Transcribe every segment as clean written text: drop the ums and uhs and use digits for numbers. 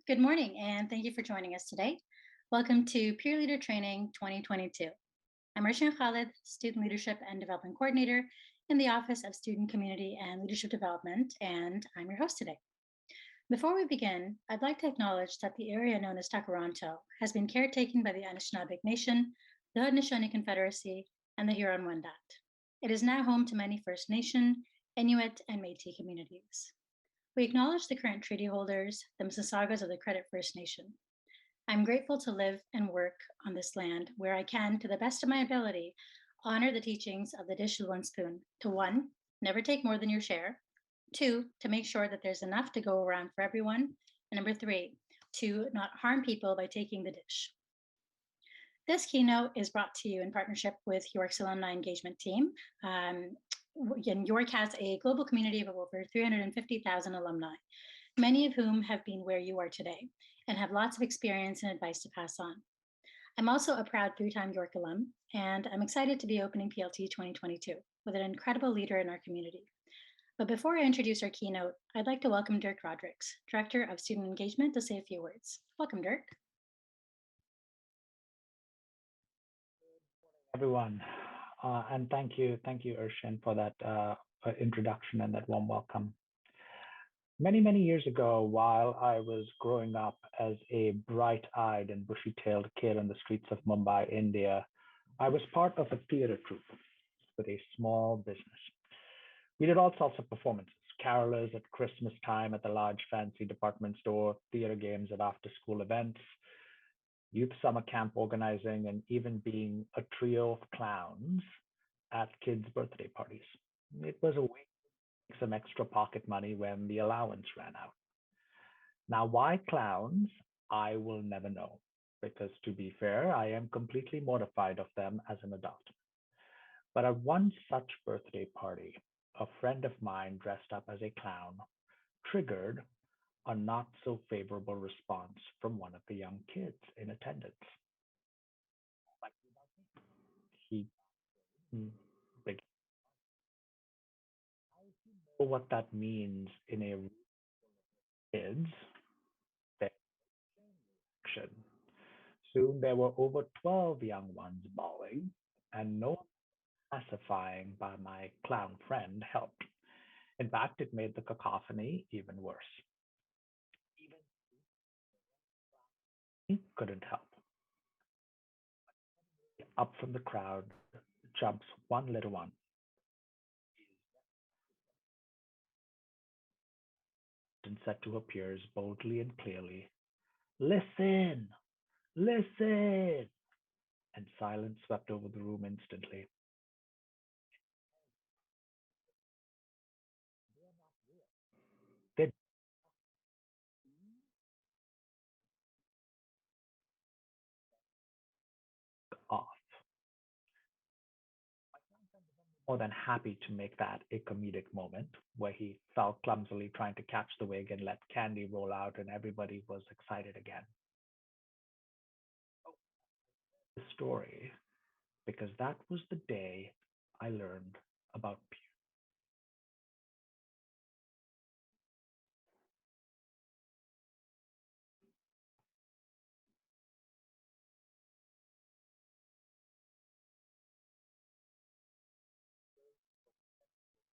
Good morning, and thank you for joining us today. Welcome to Peer Leader Training 2022. I'm Arshan Khalid, Student Leadership and Development Coordinator in the Office of Student Community and Leadership Development, and I'm your host today. Before we begin, I'd like to acknowledge that the area known as Takaranto has been caretaken by the Anishinaabeg Nation, the Haudenosaunee Confederacy, and the Huron-Wendat. It is now home to many First Nation, Inuit, and Métis communities. We acknowledge the current treaty holders, the Mississaugas of the Credit First Nation. I'm grateful to live and work on this land where I can, to the best of my ability, honor the teachings of the dish with one spoon to 1, never take more than your share, 2, to make sure that there's enough to go around for everyone, and number 3, to not harm people by taking the dish. This keynote is brought to you in partnership with York's Alumni Engagement team. York has a global community of over 350,000 alumni, many of whom have been where you are today and have lots of experience and advice to pass on. I'm also a proud 3-time York alum, and I'm excited to be opening PLT 2022 with an incredible leader in our community. But before I introduce our keynote, I'd like to welcome Dirk Rodricks, Director of Student Engagement, to say a few words. Welcome, Dirk. Everyone, and thank you, Arshan, for that introduction and that warm welcome. Many years ago, while I was growing up as a bright-eyed and bushy-tailed kid on the streets of Mumbai, India, I was part of a theater troupe with a small business. We did all sorts of performances, carolers at Christmas time at the large fancy department store, theater games at after-school events, youth summer camp organizing, and even being a trio of clowns at kids' birthday parties. It was a way to make some extra pocket money when the allowance ran out. Now, why clowns? I will never know, because to be fair, I am completely mortified of them as an adult. But at one such birthday party, a friend of mine dressed up as a clown triggered a not so favorable response from one of the young kids in attendance. He big. What that means in a kids action. Soon there were over 12 young ones bawling, and no pacifying by my clown friend helped. In fact, it made the cacophony even worse. He couldn't help. Up from the crowd jumps one little one. And said to her peers boldly and clearly, "Listen, listen!" And silence swept over the room instantly. They off. More than happy to make that a comedic moment where he fell clumsily trying to catch the wig and let candy roll out, and everybody was excited again. The story, because that was the day I learned about peer.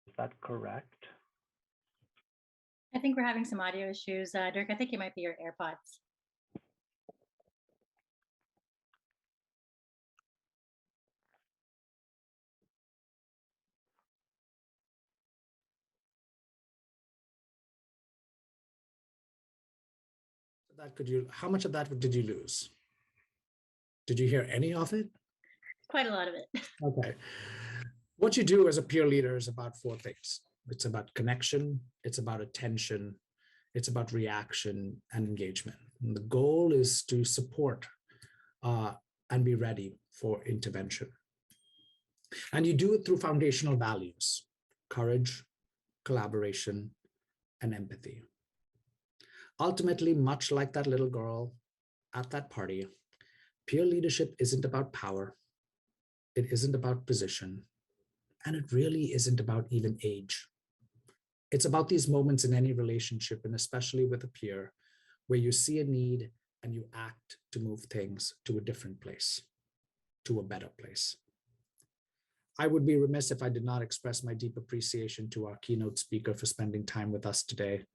Is that correct? I think we're having some audio issues. Dirk, I think it might be your AirPods. How much of that did you lose? Did you hear any of it? Quite a lot of it. Okay. What you do as a peer leader is about 4 things. It's about connection, it's about attention, it's about reaction and engagement. And the goal is to support and be ready for intervention. And you do it through foundational values: courage, collaboration, and empathy. Ultimately, much like that little girl at that party, peer leadership isn't about power, it isn't about position, and it really isn't about even age. It's about these moments in any relationship, and especially with a peer, where you see a need and you act to move things to a different place, to a better place. I would be remiss if I did not express my deep appreciation to our keynote speaker for spending time with us today.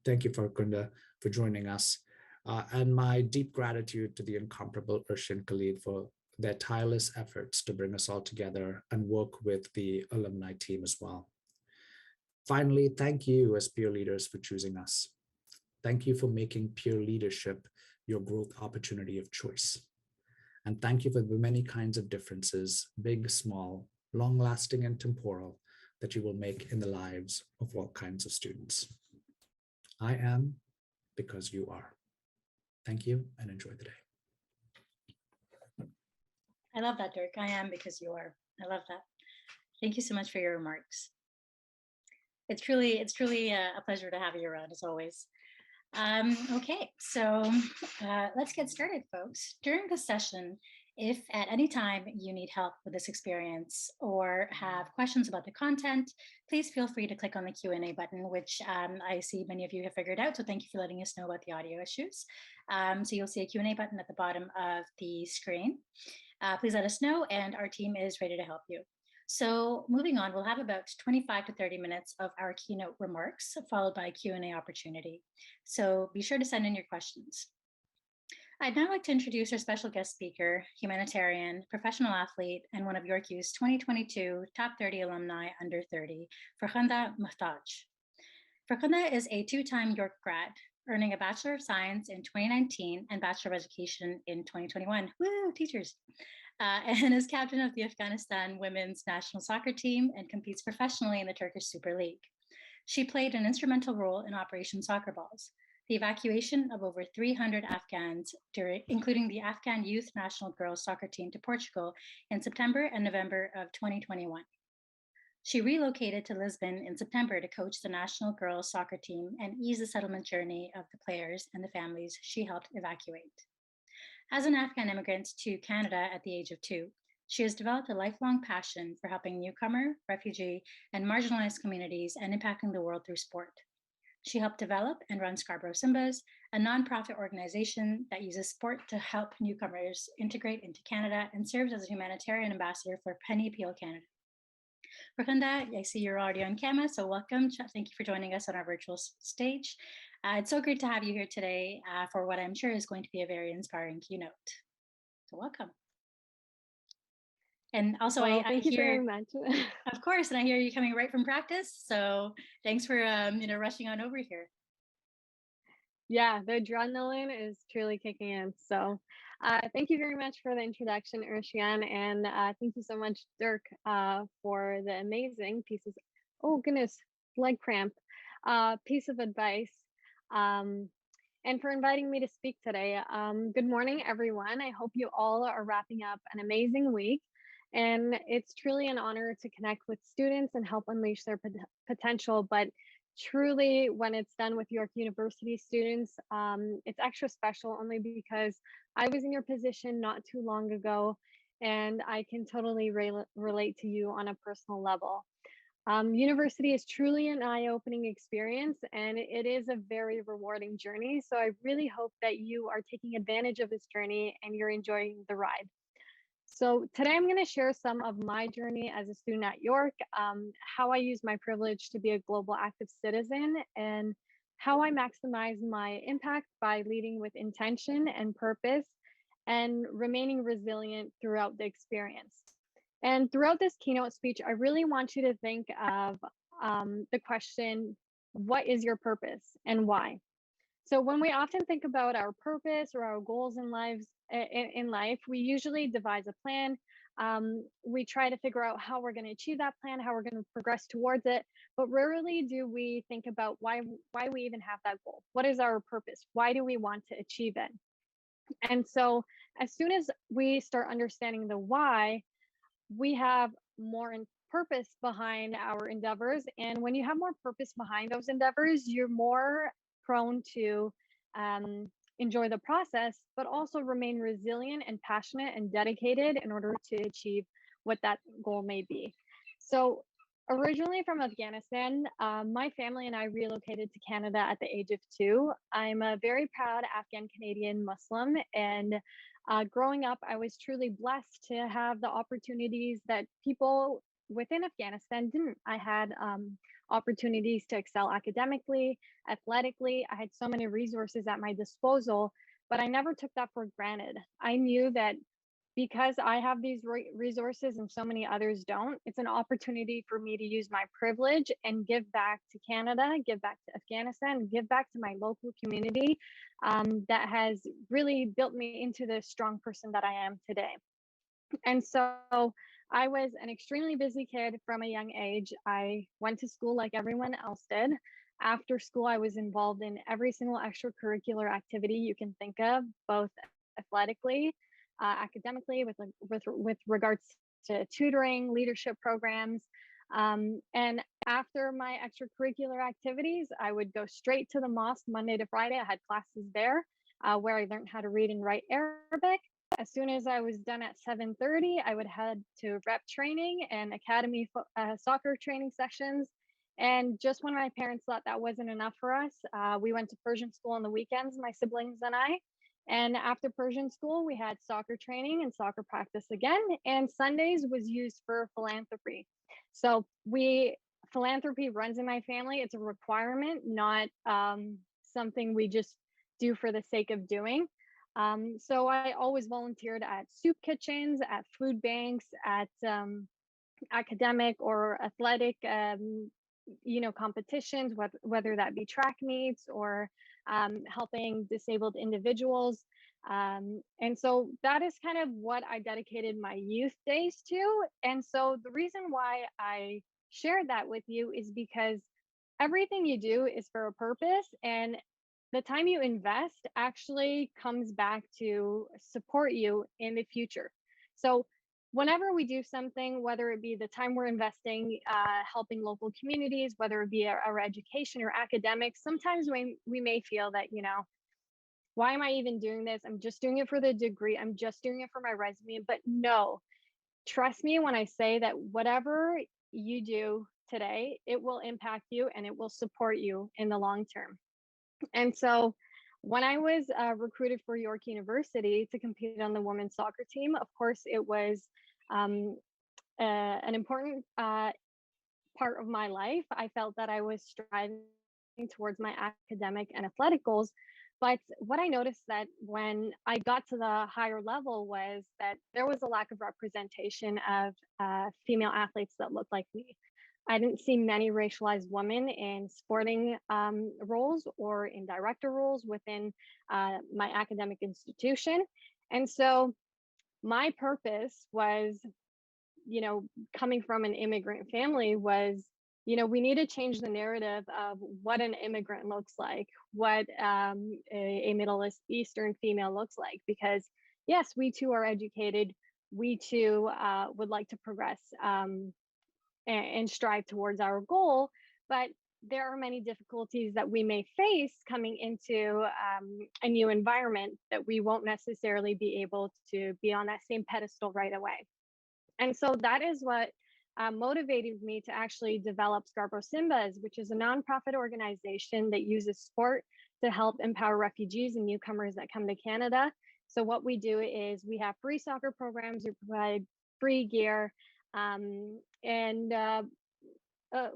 Thank you, Farkhunda, for joining us. And my deep gratitude to the incomparable Urshi and Khalid for their tireless efforts to bring us all together and work with the alumni team as well. Finally, thank you as peer leaders for choosing us. Thank you for making peer leadership your growth opportunity of choice. And thank you for the many kinds of differences, big, small, long-lasting and temporal, that you will make in the lives of all kinds of students. I am because you are. Thank you and enjoy the day. I love that, Dirk. I am because you are. I love that. Thank you so much for your remarks. It's truly a pleasure to have you around, as always. Okay, so let's get started, folks. During this session, if at any time you need help with this experience or have questions about the content, please feel free to click on the Q&A button, which I see many of you have figured out. So thank you for letting us know about the audio issues. So you'll see a Q&A button at the bottom of the screen. Please let us know, and our team is ready to help you. So moving on, we'll have about 25 to 30 minutes of our keynote remarks, followed by a Q&A opportunity. So be sure to send in your questions. I'd now like to introduce our special guest speaker, humanitarian, professional athlete, and one of YorkU's 2022 Top 30 Alumni Under 30, Farkhunda Muhtaj. Farkhunda is a two-time York grad, earning a Bachelor of Science in 2019 and Bachelor of Education in 2021. Woo, teachers! And is captain of the Afghanistan women's national soccer team and competes professionally in the Turkish Super League. She played an instrumental role in Operation Soccer Balls, the evacuation of over 300 Afghans, including the Afghan youth national girls soccer team, to Portugal in September and November of 2021. She relocated to Lisbon in September to coach the national girls soccer team and ease the settlement journey of the players and the families she helped evacuate. As an Afghan immigrant to Canada at the age of 2, she has developed a lifelong passion for helping newcomer, refugee, and marginalized communities and impacting the world through sport. She helped develop and run Scarborough Simbas, a nonprofit organization that uses sport to help newcomers integrate into Canada and serves as a humanitarian ambassador for Penny Appeal Canada. Farkhunda, I see you're already on camera, so welcome. Thank you for joining us on our virtual stage. It's so great to have you here today for what I'm sure is going to be a very inspiring keynote. So welcome. And also, well, I thank you very much. Of course, and I hear you coming right from practice. So thanks for rushing on over here. Yeah, the adrenaline is truly kicking in. So thank you very much for the introduction, Urshian, and thank you so much, Dirk, for the amazing pieces. Oh goodness, leg cramp. Piece of advice. And for inviting me to speak today. Good morning, everyone. I hope you all are wrapping up an amazing week. And it's truly an honor to connect with students and help unleash their potential. But truly, when it's done with York University students, it's extra special only because I was in your position not too long ago, and I can totally relate to you on a personal level. University is truly an eye-opening experience, and it is a very rewarding journey. So I really hope that you are taking advantage of this journey and you're enjoying the ride. So today I'm going to share some of my journey as a student at York, how I use my privilege to be a global active citizen, and how I maximize my impact by leading with intention and purpose and remaining resilient throughout the experience. And throughout this keynote speech, I really want you to think of the question, what is your purpose and why? So when we often think about our purpose or our goals in life, we usually devise a plan. We try to figure out how we're going to achieve that plan, how we're going to progress towards it, but rarely do we think about why we even have that goal. What is our purpose? Why do we want to achieve it? And so as soon as we start understanding the why, we have more purpose behind our endeavors. And when you have more purpose behind those endeavors, you're more prone to enjoy the process, but also remain resilient and passionate and dedicated in order to achieve what that goal may be. So Originally from Afghanistan, my family and I relocated to Canada at the age of 2. I'm a very proud Afghan Canadian Muslim, and growing up, I was truly blessed to have the opportunities that people within Afghanistan didn't. I had opportunities to excel academically, athletically. I had so many resources at my disposal, but I never took that for granted. I knew that because I have these resources and so many others don't, it's an opportunity for me to use my privilege and give back to Canada, give back to Afghanistan, give back to my local community that has really built me into the strong person that I am today. And so I was an extremely busy kid from a young age. I went to school like everyone else did. After school, I was involved in every single extracurricular activity you can think of, both athletically, academically, with regards to tutoring, leadership programs. And after my extracurricular activities, I would go straight to the mosque Monday to Friday. I had classes there where I learned how to read and write Arabic. As soon as I was done at 7:30, I would head to rep training and academy soccer training sessions. And just when my parents thought that wasn't enough for us, we went to Persian school on the weekends, my siblings and I. And after Persian school, we had soccer training and soccer practice again. And Sundays was used for philanthropy. So philanthropy runs in my family. It's a requirement, not something we just do for the sake of doing. So I always volunteered at soup kitchens, at food banks, at academic or athletic, competitions, whether that be track meets or helping disabled individuals. And so that is kind of what I dedicated my youth days to. And so the reason why I shared that with you is because everything you do is for a purpose, and the time you invest actually comes back to support you in the future. So whenever we do something, whether it be the time we're investing, helping local communities, whether it be our education or academics, sometimes we may feel that, why am I even doing this? I'm just doing it for the degree. I'm just doing it for my resume. But no, trust me when I say that whatever you do today, it will impact you and it will support you in the long term. And so when I was recruited for York University to compete on the women's soccer team, of course, it was an important part of my life. I felt that I was striving towards my academic and athletic goals. But what I noticed that when I got to the higher level was that there was a lack of representation of female athletes that looked like me. I didn't see many racialized women in sporting roles or in director roles within my academic institution. And so my purpose was, coming from an immigrant family was, we need to change the narrative of what an immigrant looks like, what a Middle Eastern female looks like, because yes, we too are educated. We too would like to progress and strive towards our goal, but there are many difficulties that we may face coming into a new environment that we won't necessarily be able to be on that same pedestal right away. And so that is what motivated me to actually develop Scarborough Simbas, which is a nonprofit organization that uses sport to help empower refugees and newcomers that come to Canada. So what we do is we have free soccer programs, we provide free gear, and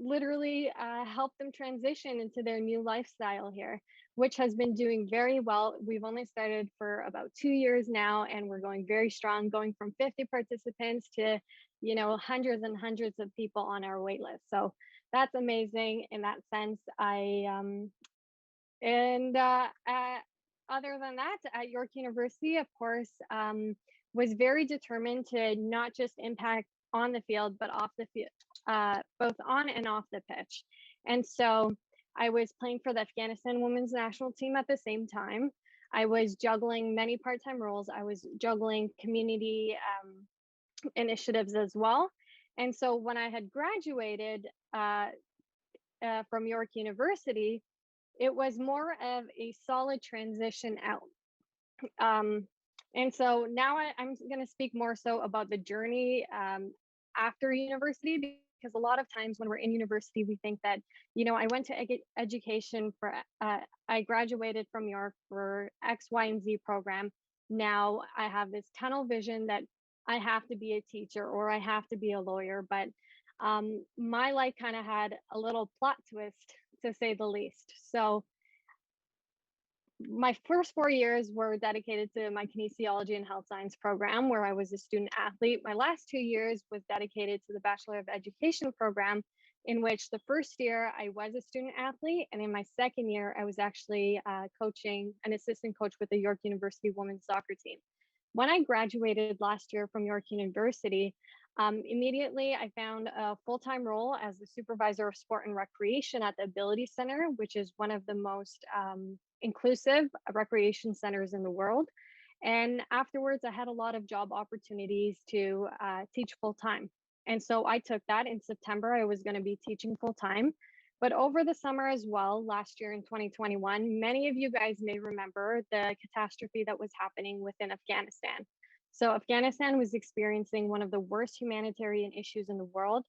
literally help them transition into their new lifestyle here, which has been doing very well. We've only started for about 2 years now, and we're going very strong, going from 50 participants to, hundreds and hundreds of people on our wait list. So that's amazing in that sense. Other than that, at York University, of course, was very determined to not just impact on the field, but off the field, both on and off the pitch. And so I was playing for the Afghanistan women's national team at the same time. I was juggling many part-time roles. I was juggling community initiatives as well. And so when I had graduated from York University, it was more of a solid transition out. And so now I'm going to speak more so about the journey after university, because a lot of times when we're in university, we think that, I went to education for, I graduated from York for X, Y, and Z program. Now I have this tunnel vision that I have to be a teacher or I have to be a lawyer. But my life kind of had a little plot twist, to say the least. So my first 4 years were dedicated to my kinesiology and health science program, where I was a student athlete. My last 2 years was dedicated to the Bachelor of Education program, in which the first year I was a student athlete, and in my second year, I was actually coaching, an assistant coach with the York University women's soccer team. When I graduated last year from York University, immediately I found a full-time role as the supervisor of sport and recreation at the Ability Center, which is one of the most inclusive recreation centers in the world. And afterwards, I had a lot of job opportunities to teach full-time. And so I took that. In September, I was going to be teaching full-time. But over the summer as well, last year in 2021, many of you guys may remember the catastrophe that was happening within Afghanistan. So Afghanistan was experiencing one of the worst humanitarian issues in the world.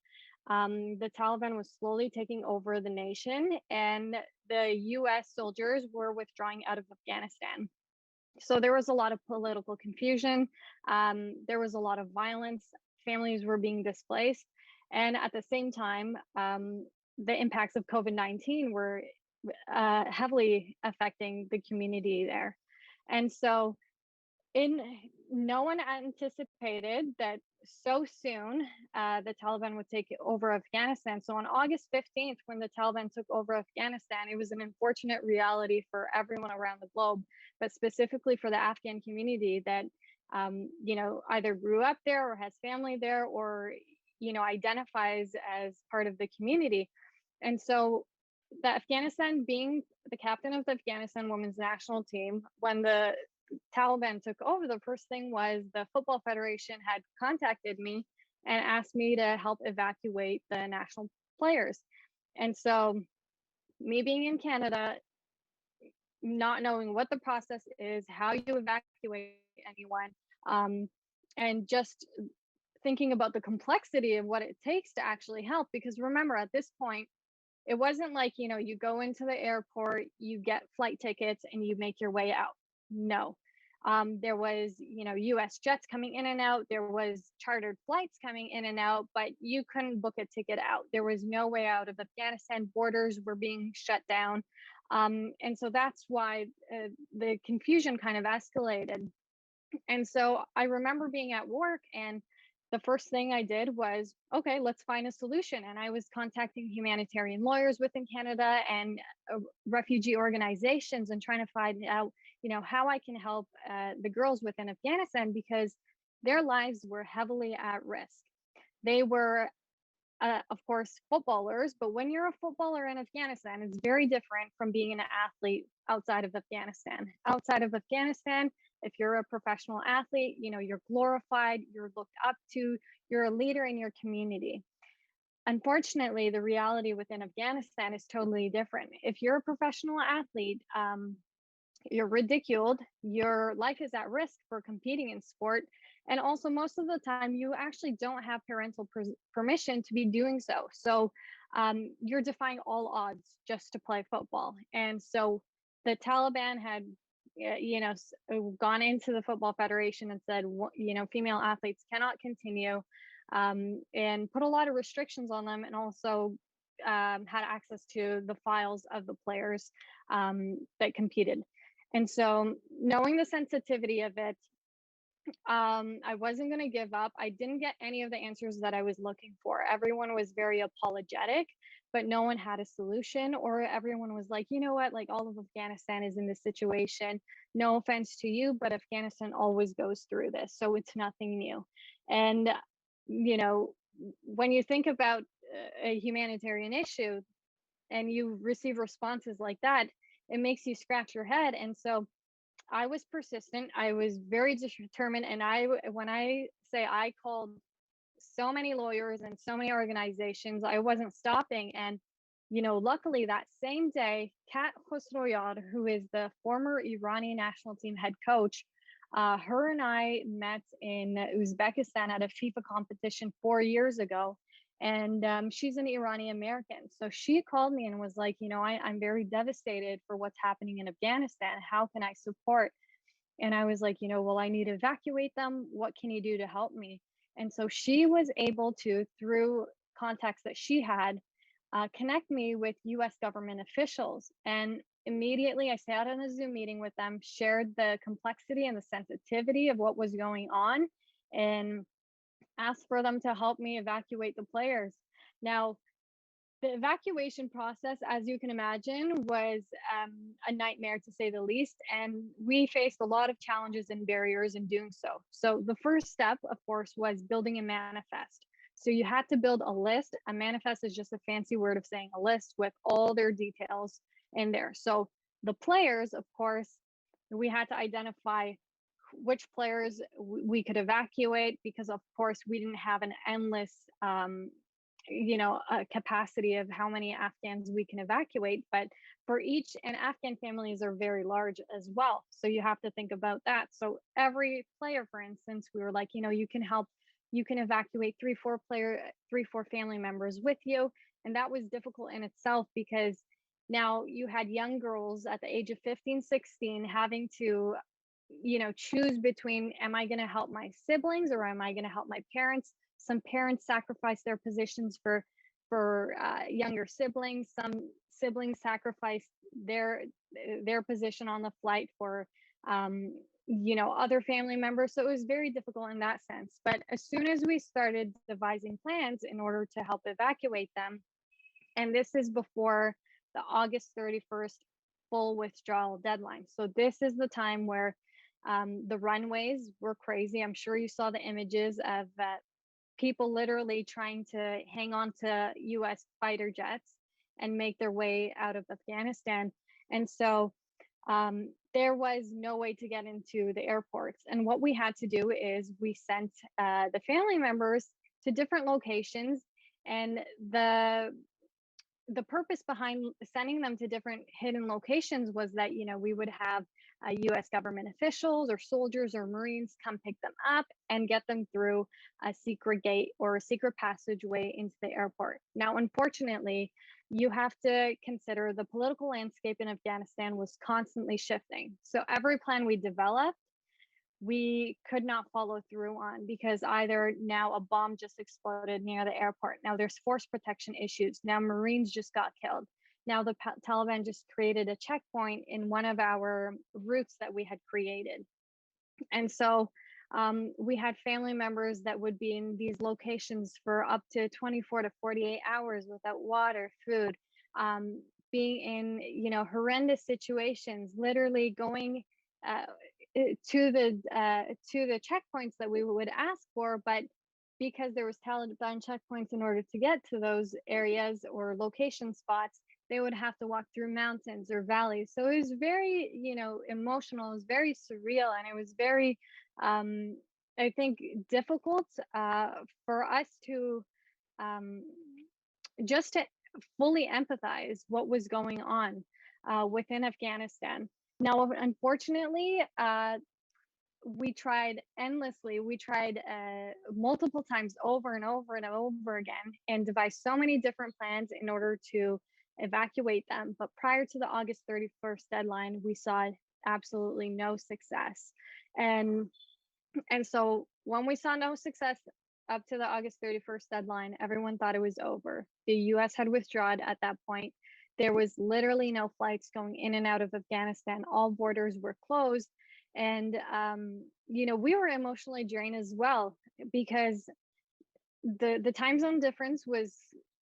The Taliban was slowly taking over the nation, and the US soldiers were withdrawing out of Afghanistan. So there was a lot of political confusion. There was a lot of violence. Families were being displaced. And at the same time, the impacts of COVID-19 were heavily affecting the community there. And so no one anticipated that so soon the Taliban would take over Afghanistan. So on August 15th, when the Taliban took over Afghanistan, it was an unfortunate reality for everyone around the globe, but specifically for the Afghan community that, either grew up there or has family there or, identifies as part of the community. And so the Afghanistan, being the captain of the Afghanistan women's national team, when the Taliban took over, the first thing was the Football Federation had contacted me and asked me to help evacuate the national players. And so, me being in Canada, not knowing what the process is, how you evacuate anyone, and just thinking about the complexity of what it takes to actually help. Because remember, at this point, it wasn't like, you go into the airport, you get flight tickets, and you make your way out. No. There was, US jets coming in and out. There was chartered flights coming in and out, but you couldn't book a ticket out. There was no way out of Afghanistan. Borders were being shut down. And so that's why the confusion kind of escalated. And so I remember being at work, and the first thing I did was, okay, let's find a solution. And I was contacting humanitarian lawyers within Canada and refugee organizations and trying to find out, how I can help the girls within Afghanistan, because their lives were heavily at risk. They were, of course, footballers, but when you're a footballer in Afghanistan, it's very different from being an athlete outside of Afghanistan. Outside of Afghanistan, if you're a professional athlete, you're glorified, you're looked up to, you're a leader in your community. Unfortunately, the reality within Afghanistan is totally different. If you're a professional athlete, you're ridiculed, your life is at risk for competing in sport. And also, most of the time, you actually don't have parental permission to be doing so. So you're defying all odds just to play football. And so the Taliban had gone into the Football Federation and said, female athletes cannot continue, and put a lot of restrictions on them, and also had access to the files of the players that competed. And so, knowing the sensitivity of it, I wasn't going to give up. I didn't get any of the answers that I was looking for. Everyone was very apologetic, but no one had a solution, or everyone was like, you know what, like all of Afghanistan is in this situation. No offense to you, but Afghanistan always goes through this. So it's nothing new. And, when you think about a humanitarian issue and you receive responses like that, it makes you scratch your head. And so I was persistent. I was very determined. And when I say I called so many lawyers and so many organizations, I wasn't stopping. And, luckily that same day, Kat Khosrowyar, who is the former Iranian national team head coach, her and I met in Uzbekistan at a FIFA competition 4 years ago. and she's an Iranian American. So she called me and was like, I'm very devastated for what's happening in Afghanistan. How can I support? And I was like, well, I need to evacuate them. What can you do to help me? And so she was able to, through contacts that she had, connect me with US government officials. And immediately I sat on a Zoom meeting with them, shared the complexity and the sensitivity of what was going on, and asked for them to help me evacuate the players. Now, the evacuation process, as you can imagine, was a nightmare to say the least. And we faced a lot of challenges and barriers in doing so. So, the first step, of course, was building a manifest. So, you had to build a list. A manifest is just a fancy word of saying a list with all their details in there. So, the players, of course, we had to identify which players we could evacuate, because of course we didn't have an endless capacity of how many Afghans we can evacuate. But for each, and Afghan families are very large as well, so you have to think about that. So every player, for instance, we were like, you can help, you can evacuate three four family members with you. And that was difficult in itself, because now you had young girls at the age of 15, 16 having to choose between, am I going to help my siblings or am I going to help my parents? Some parents sacrifice their positions for younger siblings. Some siblings sacrifice their position on the flight for other family members. So it was very difficult in that sense. But as soon as we started devising plans in order to help evacuate them, and this is before the August 31st full withdrawal deadline. So this is the time where the runways were crazy. I'm sure you saw the images of people literally trying to hang on to US fighter jets and make their way out of Afghanistan. And so there was no way to get into the airports. And what we had to do is we sent the family members to different locations. And the purpose behind sending them to different hidden locations was that, we would have US government officials or soldiers or Marines come pick them up and get them through a secret gate or a secret passageway into the airport. Now, unfortunately, you have to consider the political landscape in Afghanistan was constantly shifting. So every plan we developed, we could not follow through on, because either now a bomb just exploded near the airport. Now there's force protection issues. Now Marines just got killed. Now the Taliban just created a checkpoint in one of our routes that we had created. And so we had family members that would be in these locations for up to 24 to 48 hours without water, food, being in, horrendous situations, literally going to the checkpoints that we would ask for, but because there was Taliban checkpoints in order to get to those areas or location spots, they would have to walk through mountains or valleys. So it was very, emotional. It was very surreal, and it was very, I think, difficult for us to just to fully empathize what was going on within Afghanistan. Now, unfortunately, we tried endlessly. We tried multiple times over and over and over again, and devised so many different plans in order to evacuate them. But prior to the August 31st deadline, we saw absolutely no success. And so when we saw no success up to the August 31st deadline, everyone thought it was over. The US had withdrawn at that point. There was literally no flights going in and out of Afghanistan. All borders were closed. And, we were emotionally drained as well, because the time zone difference was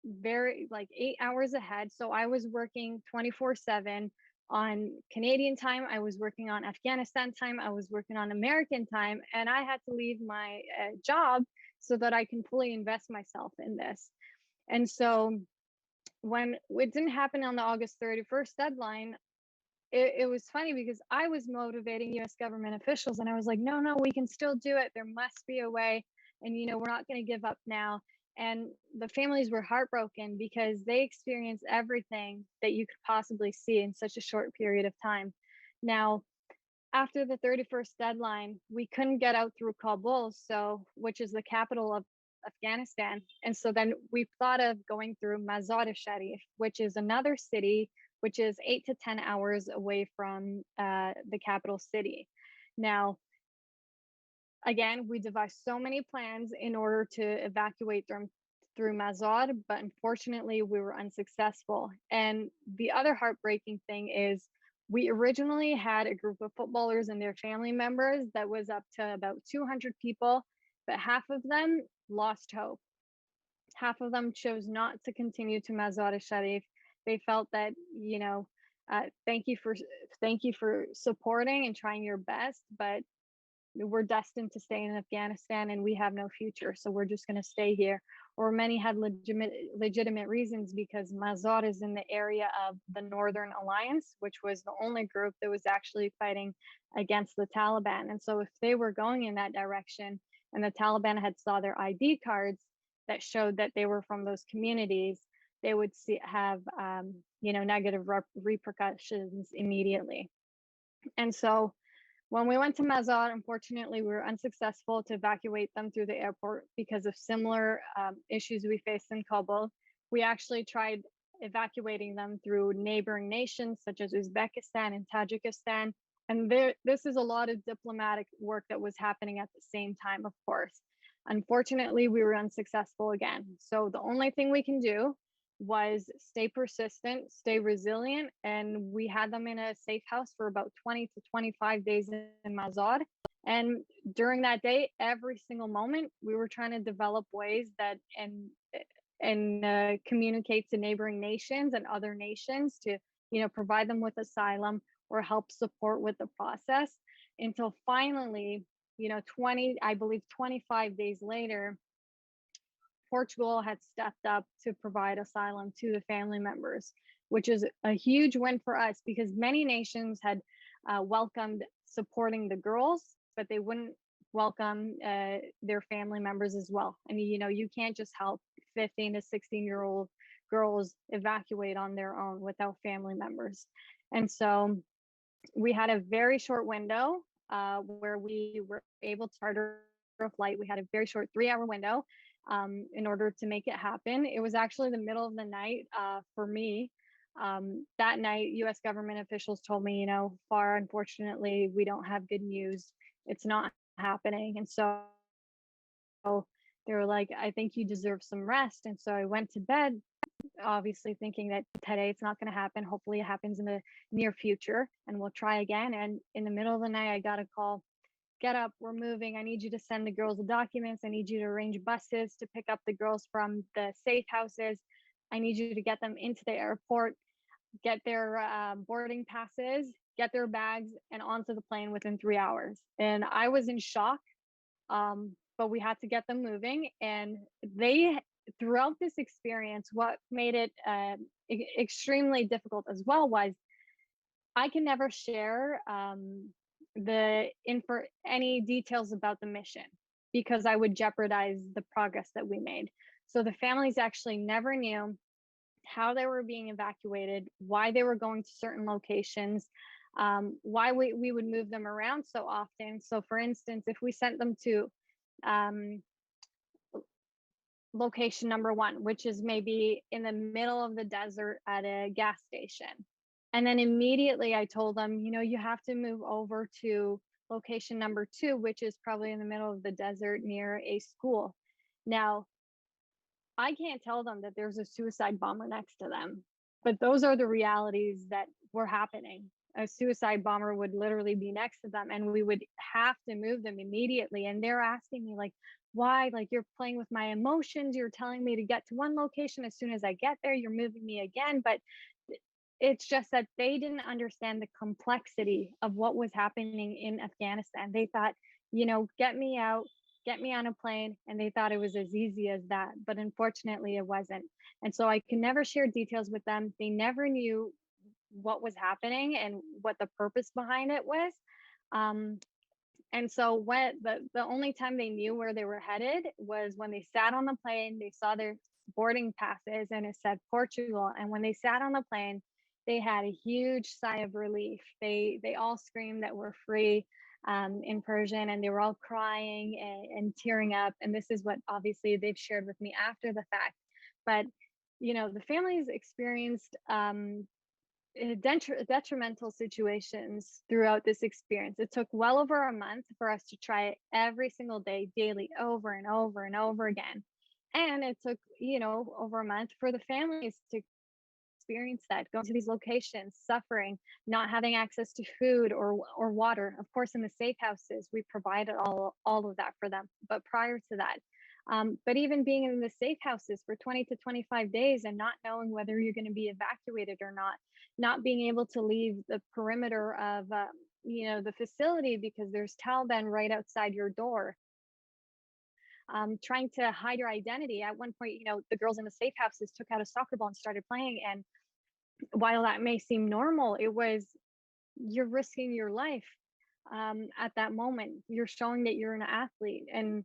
very, like, 8 hours ahead. So I was working 24/7 on Canadian time. I was working on Afghanistan time. I was working on American time. And I had to leave my job so that I can fully invest myself in this. And so when it didn't happen on the August 31st deadline, it was funny, because I was motivating US government officials, and I was like, no, we can still do it. There must be a way. And, we're not going to give up now. And the families were heartbroken, because they experienced everything that you could possibly see in such a short period of time. Now, after the 31st deadline, we couldn't get out through Kabul, which is the capital of Afghanistan. And so then we thought of going through Mazar-e-Sharif, which is another city, which is 8 to 10 hours away from the capital city. Now, again, we devised so many plans in order to evacuate them through Mazar, but unfortunately we were unsuccessful. And the other heartbreaking thing is we originally had a group of footballers and their family members that was up to about 200 people, but half of them lost hope. Half of them chose not to continue to Mazar-e-Sharif. They felt that, thank you for supporting and trying your best, but we're destined to stay in Afghanistan and we have no future, so we're just going to stay here. Or many had legitimate reasons, because Mazar is in the area of the Northern Alliance, which was the only group that was actually fighting against the Taliban. And so if they were going in that direction and the Taliban had saw their ID cards that showed that they were from those communities, they would have negative repercussions immediately. And so when we went to Mazar, unfortunately, we were unsuccessful to evacuate them through the airport because of similar issues we faced in Kabul. We actually tried evacuating them through neighboring nations such as Uzbekistan and Tajikistan. And this is a lot of diplomatic work that was happening at the same time, of course. Unfortunately, we were unsuccessful again. So the only thing we can do was stay persistent, stay resilient, and we had them in a safe house for about 20 to 25 days in Mazar. And during that day, every single moment, we were trying to develop ways that and communicate to neighboring nations and other nations to, provide them with asylum or help support with the process, until finally, 25 days later, Portugal had stepped up to provide asylum to the family members, which is a huge win for us, because many nations had welcomed supporting the girls, but they wouldn't welcome their family members as well. I mean, you can't just help 15 to 16-year-old girls evacuate on their own without family members. And so we had a very short window where we were able to charter a flight. We had a very short 3-hour window in order to make it happen. It was actually the middle of the night for me. That night, US government officials told me, Far, unfortunately, we don't have good news. It's not happening. And so they were like, I think you deserve some rest. And so I went to bed, obviously thinking that today it's not going to happen. Hopefully it happens in the near future and we'll try again. And in the middle of the night, I got a call. Get up, we're moving. I need you to send the girls the documents. I need you to arrange buses to pick up the girls from the safe houses. I need you to get them into the airport, get their boarding passes, get their bags, and onto the plane within 3 hours. And I was in shock, but we had to get them moving. And throughout this experience, what made it extremely difficult as well was I can never share any details about the mission, because I would jeopardize the progress that we made. So the families actually never knew how they were being evacuated, why they were going to certain locations, why we would move them around so often. So for instance, if we sent them to location number 1, which is maybe in the middle of the desert at a gas station, and then immediately I told them, you have to move over to location number 2, which is probably in the middle of the desert near a school. Now, I can't tell them that there's a suicide bomber next to them, but those are the realities that were happening. A suicide bomber would literally be next to them, and we would have to move them immediately. And they're asking me, like, why? Like, you're playing with my emotions. You're telling me to get to one location. As soon as I get there, you're moving me again. But it's just that they didn't understand the complexity of what was happening in Afghanistan. They thought, get me out, get me on a plane. And they thought it was as easy as that. But unfortunately, it wasn't. And so I can never share details with them. They never knew what was happening and what the purpose behind it was. And so when the only time they knew where they were headed was when they sat on the plane, they saw their boarding passes and it said Portugal. And when they sat on the plane, they had a huge sigh of relief. They all screamed that we're free in Persian, and they were all crying and tearing up. And this is what obviously they've shared with me after the fact. But the families experienced detrimental situations throughout this experience. It took well over a month for us to try it every single day, daily, over and over and over again. And it took, over a month for the families to experience that, going to these locations, suffering, not having access to food or water. Of course, in the safe houses, we provided all of that for them. But prior to that, but even being in the safe houses for 20 to 25 days and not knowing whether you're going to be evacuated or not being able to leave the perimeter of, the facility because there's Taliban right outside your door. Trying to hide your identity. At one point, the girls in the safe houses took out a soccer ball and started playing. And while that may seem normal, you're risking your life at that moment. You're showing that you're an athlete, and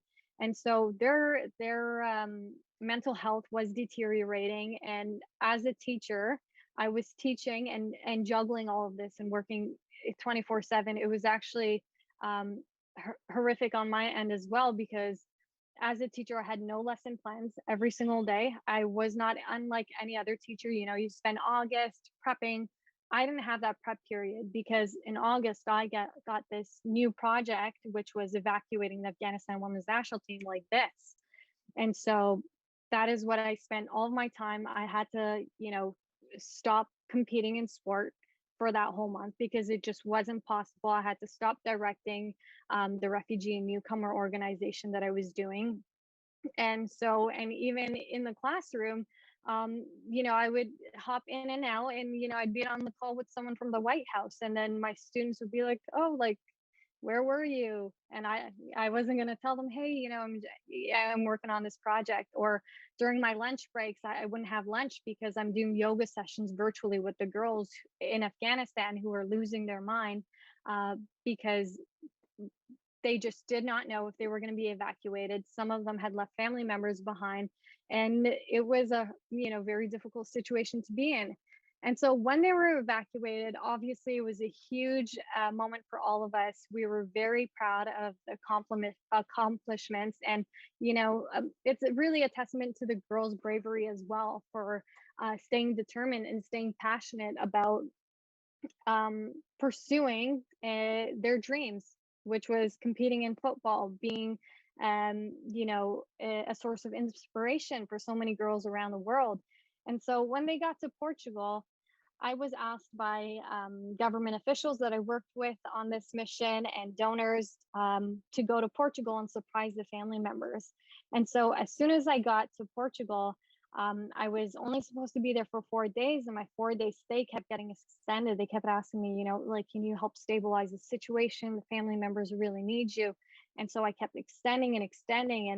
so their mental health was deteriorating. And as a teacher, I was teaching and juggling all of this and working 24/7. It was actually horrific on my end as well, because as a teacher, I had no lesson plans every single day. I was not unlike any other teacher. You spend August prepping. I didn't have that prep period because in August, I got this new project, which was evacuating the Afghanistan women's national team like this. And so that is what I spent all of my time. I had to, stop competing in sport for that whole month because it just wasn't possible. I had to stop directing the refugee and newcomer organization that I was doing. And even in the classroom, I would hop in and out, and I'd be on the call with someone from the White House, and then my students would be like, "Oh, like, where were you?" And I wasn't going to tell them, "Hey, I'm working on this project." Or during my lunch breaks, I wouldn't have lunch because I'm doing yoga sessions virtually with the girls in Afghanistan who are losing their mind because they just did not know if they were going to be evacuated. Some of them had left family members behind, and it was a very difficult situation to be in. And so when they were evacuated, obviously it was a huge moment for all of us. We were very proud of the accomplishments, and it's really a testament to the girls' bravery as well for staying determined and staying passionate about pursuing their dreams, which was competing in football, being a source of inspiration for so many girls around the world. And so when they got to Portugal, I was asked by government officials that I worked with on this mission and donors to go to Portugal and surprise the family members. And so as soon as I got to Portugal, I was only supposed to be there for 4 days, and my 4-day stay kept getting extended. They kept asking me, like, can you help stabilize the situation? The family members really need you. And so I kept extending and extending.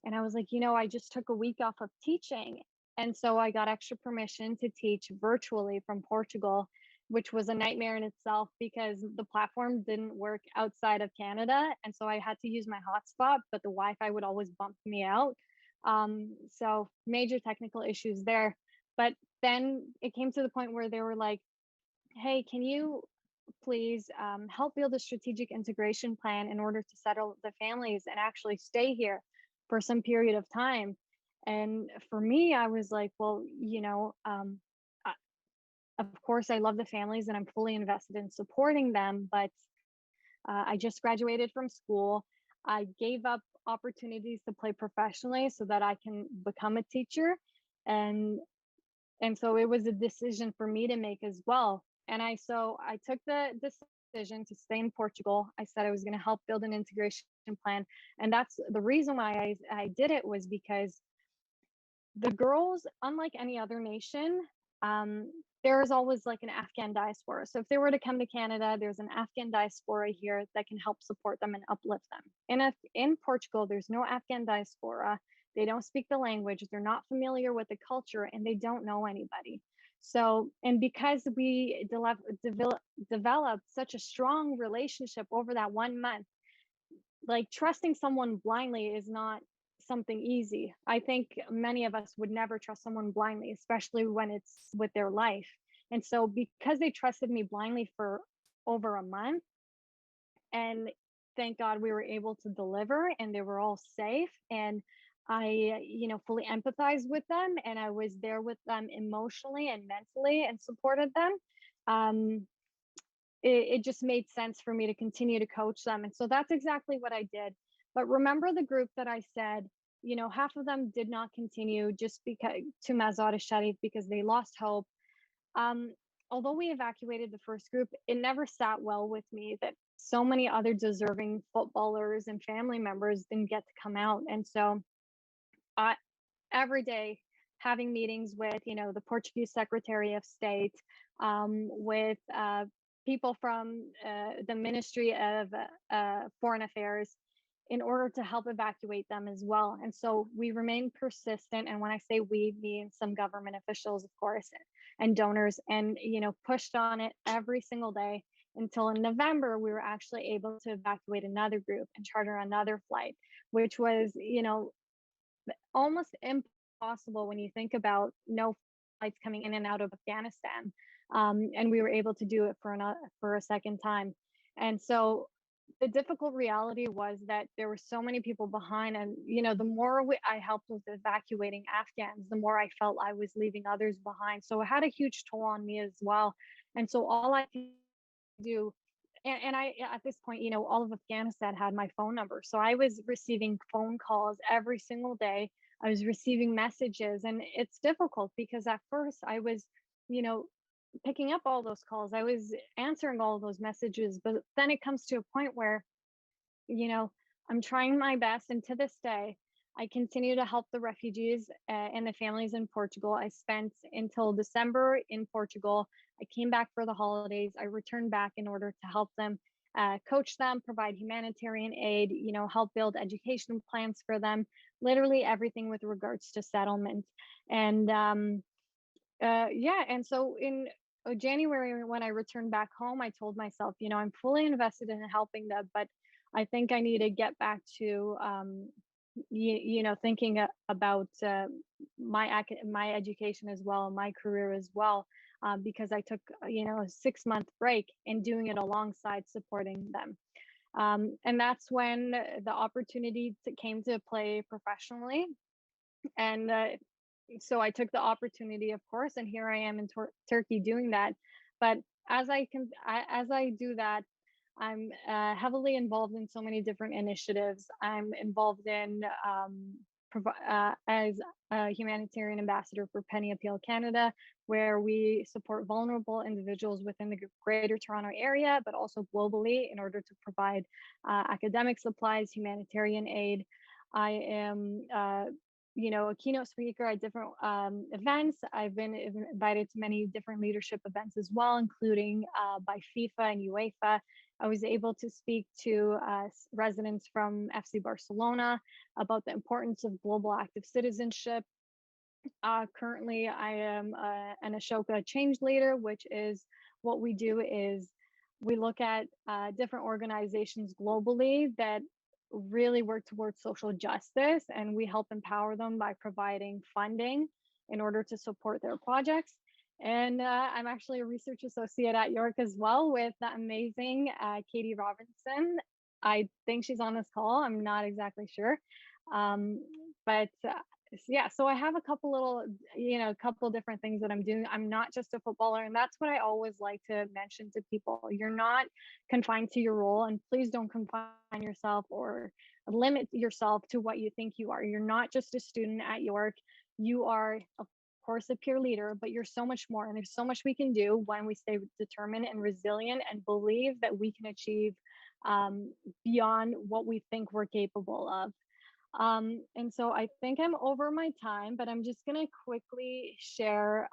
And I was like, I just took a week off of teaching. And so I got extra permission to teach virtually from Portugal, which was a nightmare in itself because the platform didn't work outside of Canada. And so I had to use my hotspot, but the Wi-Fi would always bump me out. So major technical issues there. But then it came to the point where they were like, hey, can you please help build a strategic integration plan in order to settle the families and actually stay here for some period of time? And for me, I was like, well, of course, I love the families and I'm fully invested in supporting them, but I just graduated from school. I gave up opportunities to play professionally so that I can become a teacher. And so it was a decision for me to make as well. And I took the decision to stay in Portugal. I said I was going to help build an integration plan. And that's the reason why I did it, was because the girls, unlike any other nation, there is always like an Afghan diaspora. So if they were to come to Canada, there's an Afghan diaspora here that can help support them and uplift them. In Portugal, there's no Afghan diaspora. They don't speak the language. They're not familiar with the culture, and they don't know anybody. So, and because we developed such a strong relationship over that 1 month, like trusting someone blindly is not something easy. I think many of us would never trust someone blindly, especially when it's with their life. And so because they trusted me blindly for over a month, and thank God we were able to deliver and they were all safe. And I, fully empathized with them and I was there with them emotionally and mentally and supported them. Um, it just made sense for me to continue to coach them. And so that's exactly what I did. But remember the group that I said, half of them did not continue just because to Mazar Sharif because they lost hope. Um, Although we evacuated the first group, it never sat well with me that so many other deserving footballers and family members didn't get to come out. And so I every day having meetings with, the Portuguese Secretary of State, with people from the Ministry of Foreign Affairs in order to help evacuate them as well. And so we remain persistent. And when I say we, mean some government officials, of course, and donors, and, pushed on it every single day until in November, we were actually able to evacuate another group and charter another flight, which was, almost impossible when you think about no flights coming in and out of Afghanistan. And we were able to do it for a second time. And so the difficult reality was that there were so many people behind, and the more I helped with evacuating Afghans, the more I felt I was leaving others behind. So it had a huge toll on me as well. And so all I could do, and I at this point, all of Afghanistan had my phone number, so I was receiving phone calls every single day. I was receiving messages, and it's difficult because at first I was, you know picking up all those calls, I was answering all those messages, but then it comes to a point where, you know, I'm trying my best. And to this day, I continue to help the refugees and the families in Portugal. I spent until December in Portugal. I came back for the holidays. I returned back in order to help them, coach them, provide humanitarian aid, help build education plans for them, literally everything with regards to settlement. And yeah, and so in January, when I returned back home, I told myself, I'm fully invested in helping them, but I think I need to get back to, thinking about my education as well, my career as well, because I took, a 6 month break and doing it alongside supporting them. And that's when the opportunity came to play professionally. And so I took the opportunity, of course, and here I am in Turkey doing that. But as I do that, I'm heavily involved in so many different initiatives. I'm involved in as a humanitarian ambassador for Penny Appeal Canada, where we support vulnerable individuals within the Greater Toronto Area, but also globally in order to provide academic supplies, humanitarian aid. I am a keynote speaker at different events. I've been invited to many different leadership events as well, including by FIFA and UEFA. I was able to speak to residents from FC Barcelona about the importance of global active citizenship. Currently, I am an Ashoka change leader, which is what we do is we look at different organizations globally that really work towards social justice, and we help empower them by providing funding in order to support their projects. And I'm actually a research associate at York as well with the amazing Katie Robinson. I think she's on this call. I'm not exactly sure. But yeah, so I have a couple little, a couple different things that I'm doing. I'm not just a footballer. And that's what I always like to mention to people. You're not confined to your role, and please don't confine yourself or limit yourself to what you think you are. You're not just a student at York. You are, of course, a peer leader, but you're so much more. And there's so much we can do when we stay determined and resilient and believe that we can achieve beyond what we think we're capable of. And so I think I'm over my time, but I'm just going to quickly share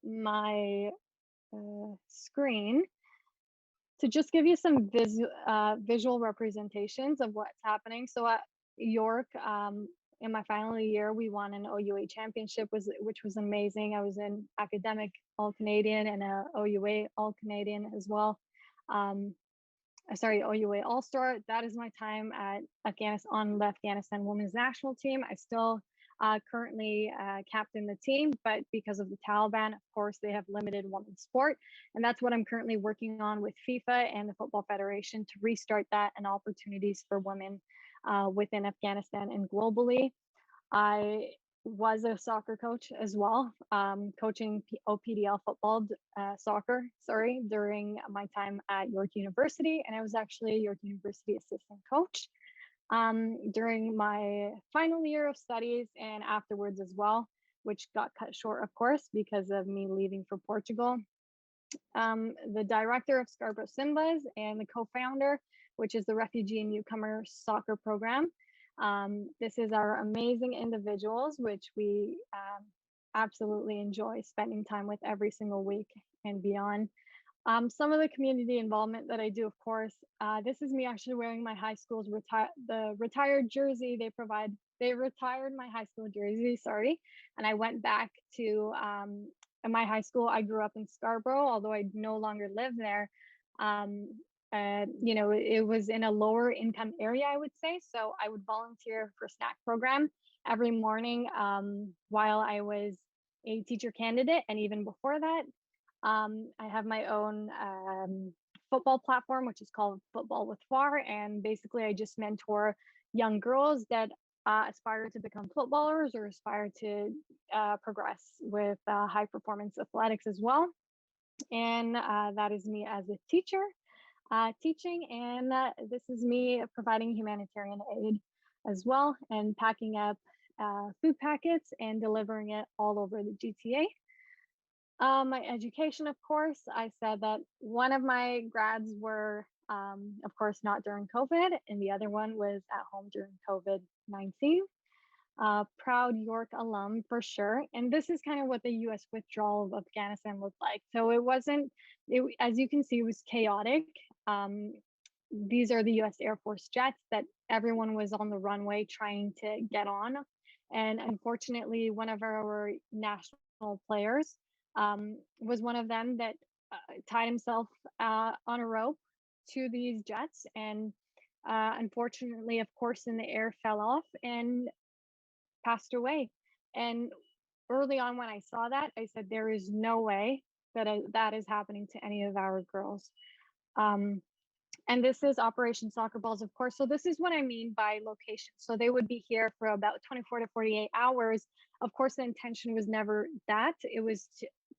my screen to just give you some visual representations of what's happening. So at York, in my final year, we won an OUA championship, which was amazing. I was in academic All-Canadian and a OUA All-Canadian as well. OUA All-Star. That is my time at Afghanistan on the Afghanistan women's national team. currently captain the team, but because of the Taliban, of course, they have limited women's sport. And that's what I'm currently working on with FIFA and the Football Federation to restart that and opportunities for women within Afghanistan and globally. I was a soccer coach as well, coaching OPDL football, soccer, sorry, during my time at York University. And I was actually a York University assistant coach during my final year of studies and afterwards as well, which got cut short, of course, because of me leaving for Portugal. The director of Scarborough Simbas and the co-founder, which is the Refugee and Newcomer Soccer Program. This is our amazing individuals, which we absolutely enjoy spending time with every single week and beyond. Some of the community involvement that I do, of course, this is me actually wearing my high school's the retired jersey they provide. They retired my high school jersey, sorry, and I went back to my high school. I grew up in Scarborough, although I no longer live there. You know, it was in a lower income area, I would say. So I would volunteer for snack program every morning while I was a teacher candidate, and even before that. I have my own football platform, which is called Football with Far. And basically, I just mentor young girls that aspire to become footballers or aspire to progress with high performance athletics as well. And that is me as a teacher teaching. And this is me providing humanitarian aid as well and packing up food packets and delivering it all over the GTA. My education, of course, I said that one of my grads were, of course, not during COVID, and the other one was at home during COVID-19. Proud York alum for sure. And this is kind of what the US withdrawal of Afghanistan looked like. So it wasn't, as you can see, it was chaotic. These are the US Air Force jets that everyone was on the runway trying to get on. And unfortunately, one of our national players was one of them that tied himself on a rope to these jets, and unfortunately, of course, in the air fell off and passed away. And early on when I saw that, I said, there is no way that that is happening to any of our girls. And this is Operation Soccer Balls, of course. So this is what I mean by location. So they would be here for about 24 to 48 hours. Of course, the intention was never that. It was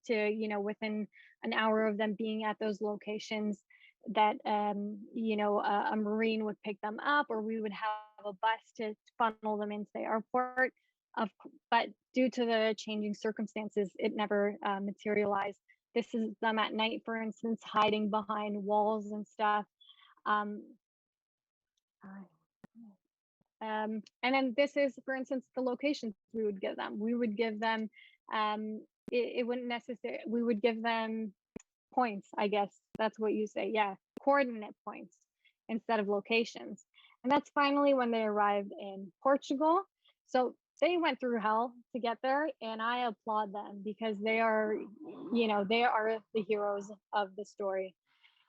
to you know, within an hour of them being at those locations, that you know, a Marine would pick them up, or we would have a bus to funnel them into the airport. But due to the changing circumstances, it never materialized. This is them at night, for instance, hiding behind walls and stuff. And then this is, for instance, the locations we would give them. We would give them, it wouldn't necessarily, we would give them points, I guess that's what you say. Yeah, coordinate points instead of locations. And that's finally when they arrived in Portugal. So they went through hell to get there, and I applaud them because they are, you know, they are the heroes of the story.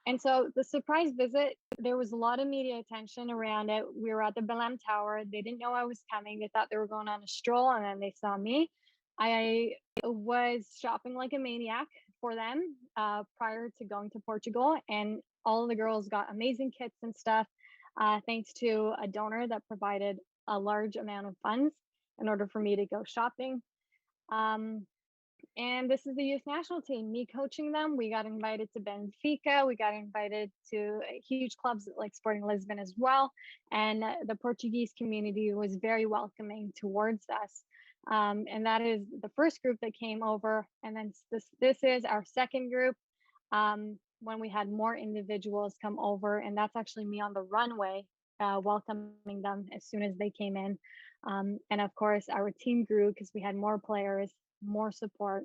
And so the surprise visit, there was a lot of media attention around it. We were at the Belém Tower. They didn't know I was coming. They thought they were going on a stroll, and then they saw me. I was shopping like a maniac for them prior to going to Portugal, and all of the girls got amazing kits and stuff thanks to a donor that provided a large amount of funds in order for me to go shopping. And this is the youth national team, me coaching them. We got invited to Benfica. We got invited to huge clubs like Sporting Lisbon as well. And the Portuguese community was very welcoming towards us. And that is the first group that came over. And then this is our second group when we had more individuals come over. And that's actually me on the runway welcoming them as soon as they came in. And of course, our team grew because we had more players, more support.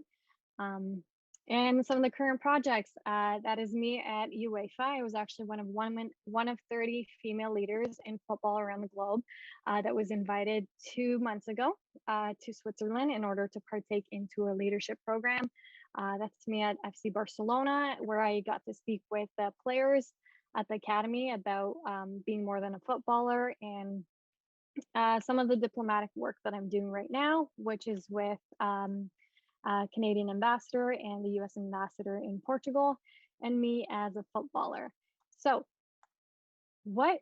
And some of the current projects, that is me at UEFA. I was actually one of 30 female leaders in football around the globe that was invited 2 months ago to Switzerland in order to partake into a leadership program. That's me at FC Barcelona, where I got to speak with the players at the academy about being more than a footballer and some of the diplomatic work that I'm doing right now, which is with Canadian ambassador and the US ambassador in Portugal, and me as a footballer. So what,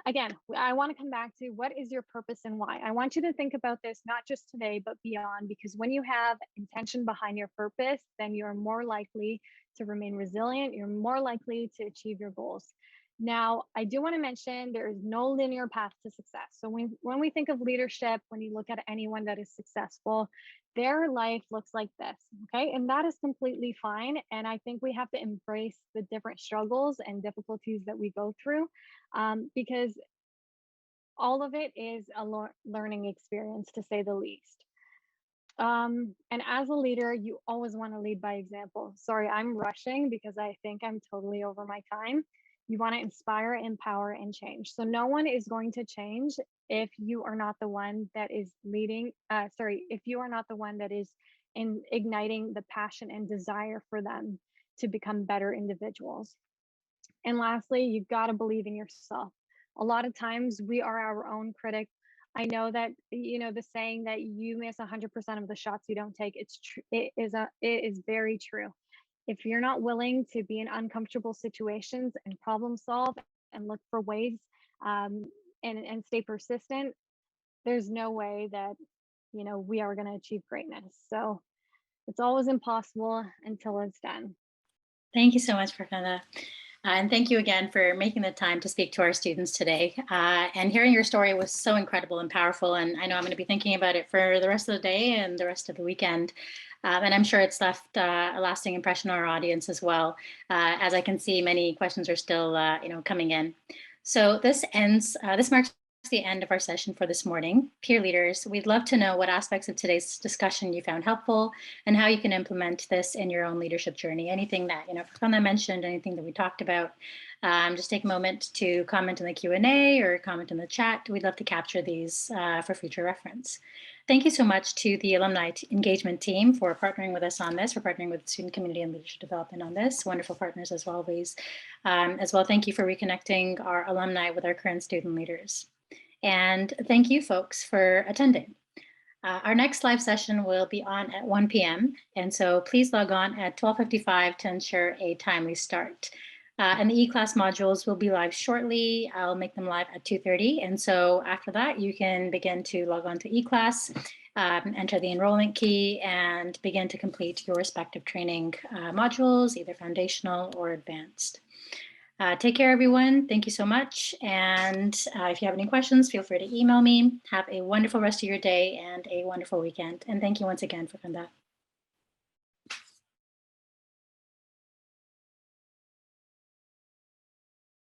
again, I want to come back to what is your purpose and why. I want you to think about this not just today, but beyond, because when you have intention behind your purpose, then you're more likely to remain resilient. You're more likely to achieve your goals. Now, I do want to mention there is no linear path to success. So when we think of leadership, when you look at anyone that is successful, their life looks like this, okay? And that is completely fine. And I think we have to embrace the different struggles and difficulties that we go through, because all of it is a learning experience, to say the least. And as a leader, you always want to lead by example. Sorry, I'm rushing because I think I'm totally over my time. You want to inspire, empower, and change. So no one is going to change if you are not the one that is leading. If you are not the one that is igniting the passion and desire for them to become better individuals. And lastly, you've got to believe in yourself. A lot of times we are our own critic. I know that, the saying that you miss 100% of the shots you don't take, it's true. It is very true. If you're not willing to be in uncomfortable situations and problem solve and look for ways, and stay persistent, there's no way that, we are going to achieve greatness. So it's always impossible until it's done. Thank you so much, Farkhunda. And thank you again for making the time to speak to our students today. And hearing your story was so incredible and powerful. And I know I'm going to be thinking about it for the rest of the day and the rest of the weekend. And I'm sure it's left a lasting impression on our audience as well. As I can see, many questions are still, coming in. So this marks the end of our session for this morning. Peer leaders, we'd love to know what aspects of today's discussion you found helpful and how you can implement this in your own leadership journey. Anything that, Farkhunda mentioned, anything that we talked about, just take a moment to comment in the Q&A or comment in the chat. We'd love to capture these for future reference. Thank you so much to the Alumni Engagement team for partnering with us on this, for partnering with the student community and leadership development on this. Wonderful partners as always. As well, thank you for reconnecting our alumni with our current student leaders. And thank you folks for attending. Our next live session will be on at 1 p.m. And so please log on at 12:55 to ensure a timely start. And the e-class modules will be live shortly. I'll make them live at 2:30. And so after that, you can begin to log on to e-class, enter the enrollment key, and begin to complete your respective training modules, either foundational or advanced. Take care, everyone. Thank you so much. And if you have any questions, feel free to email me. Have a wonderful rest of your day and a wonderful weekend. And thank you once again, Farkhunda.